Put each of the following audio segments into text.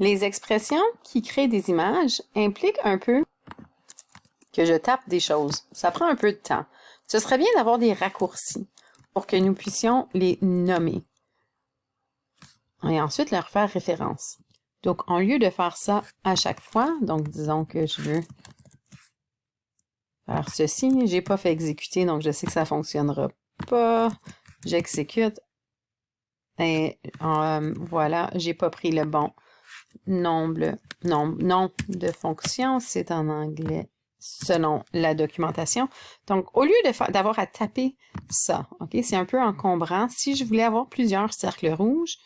Les expressions qui créent des images impliquent un peu que je tape des choses. Ça prend un peu de temps. Ce serait bien d'avoir des raccourcis pour que nous puissions les nommer et ensuite leur faire référence. Donc, en lieu de faire ça à chaque fois, donc disons que je veux faire ceci, j'ai pas fait exécuter, donc je sais que ça fonctionnera pas. J'exécute et voilà, j'ai pas pris le bon nom de fonction, c'est en anglais selon la documentation. Donc, au lieu d'avoir à taper ça, ok, c'est un peu encombrant. Si je voulais avoir plusieurs cercles rouges,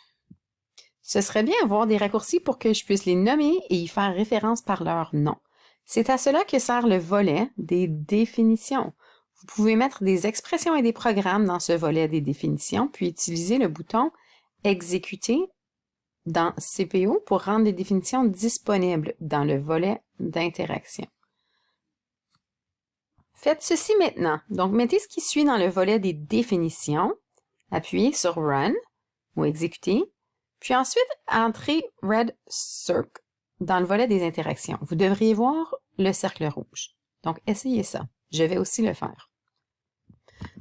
ce serait bien avoir des raccourcis pour que je puisse les nommer et y faire référence par leur nom. C'est à cela que sert le volet des définitions. Vous pouvez mettre des expressions et des programmes dans ce volet des définitions, puis utiliser le bouton « Exécuter » dans CPO pour rendre les définitions disponibles dans le volet d'interaction. Faites ceci maintenant. Donc, mettez ce qui suit dans le volet des définitions, appuyez sur Run ou Exécuter, puis ensuite, entrez Red Circle dans le volet des interactions. Vous devriez voir le cercle rouge. Donc, essayez ça. Je vais aussi le faire.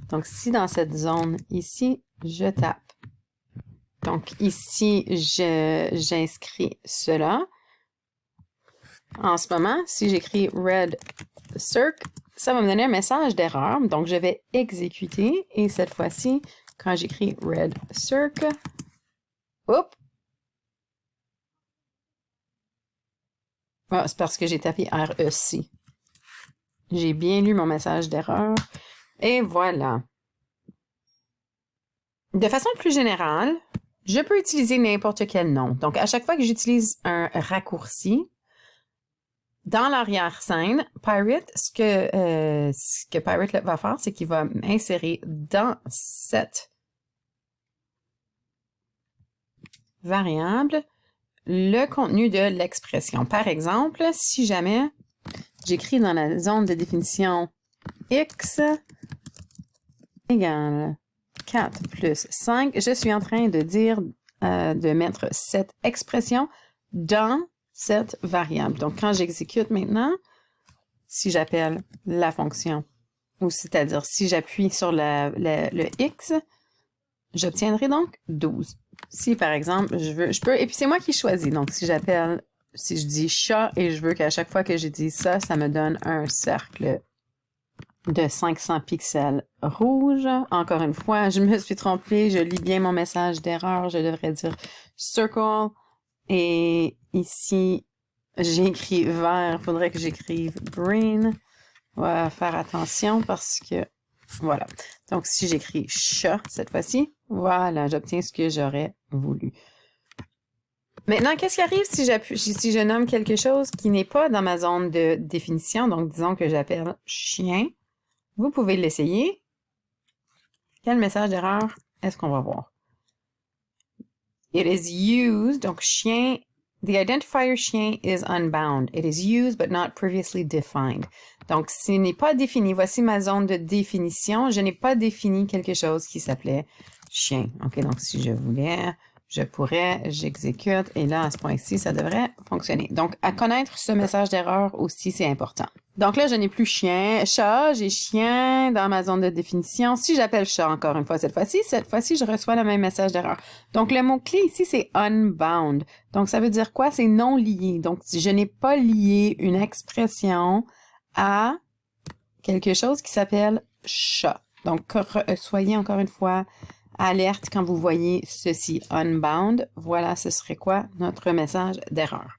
Donc, si dans cette zone ici, je tape. Donc, ici, j'inscris cela. En ce moment, si j'écris Red Circle, ça va me donner un message d'erreur. Donc, je vais exécuter. Et cette fois-ci, quand j'écris Red Circle, oups! Ah, c'est parce que j'ai tapé REC. J'ai bien lu mon message d'erreur. Et voilà. De façon plus générale, je peux utiliser n'importe quel nom. Donc, à chaque fois que j'utilise un raccourci, dans l'arrière-scène, Pirate, ce que Pirate va faire, c'est qu'il va insérer dans cette variable le contenu de l'expression. Par exemple, si jamais j'écris dans la zone de définition x égale 4 plus 5, je suis en train de dire, de mettre cette expression dans cette variable. Donc, quand j'exécute maintenant, si j'appelle la fonction, ou c'est-à-dire si j'appuie sur le X, j'obtiendrai donc 12. Si, par exemple, je peux, et puis c'est moi qui choisis. Donc, si je dis chat et je veux qu'à chaque fois que j'ai dit ça, ça me donne un cercle de 500 pixels rouge. Encore une fois, je me suis trompée, je lis bien mon message d'erreur, je devrais dire circle. Et ici, j'ai écrit vert, il faudrait que j'écrive green. On va faire attention parce que, voilà. Donc, si j'écris chat cette fois-ci, voilà, j'obtiens ce que j'aurais voulu. Maintenant, qu'est-ce qui arrive si je nomme quelque chose qui n'est pas dans ma zone de définition? Donc, disons que j'appelle chien. Vous pouvez l'essayer. Quel message d'erreur est-ce qu'on va voir? It is used, donc chien, the identifier chien is unbound. It is used but not previously defined. Donc, ce n'est pas défini. Voici ma zone de définition. Je n'ai pas défini quelque chose qui s'appelait chien. OK, donc si je voulais, je pourrais, j'exécute, et là, à ce point-ci, ça devrait fonctionner. Donc, à connaître ce message d'erreur aussi, c'est important. Donc là, je n'ai plus chien, chat, j'ai chien dans ma zone de définition. Si j'appelle chat encore une fois cette fois-ci, je reçois le même message d'erreur. Donc, le mot-clé ici, c'est unbound. Donc, ça veut dire quoi? C'est non lié. Donc, je n'ai pas lié une expression à quelque chose qui s'appelle chat. Donc, soyez encore une fois alerte quand vous voyez ceci, unbound. Voilà, ce serait quoi notre message d'erreur?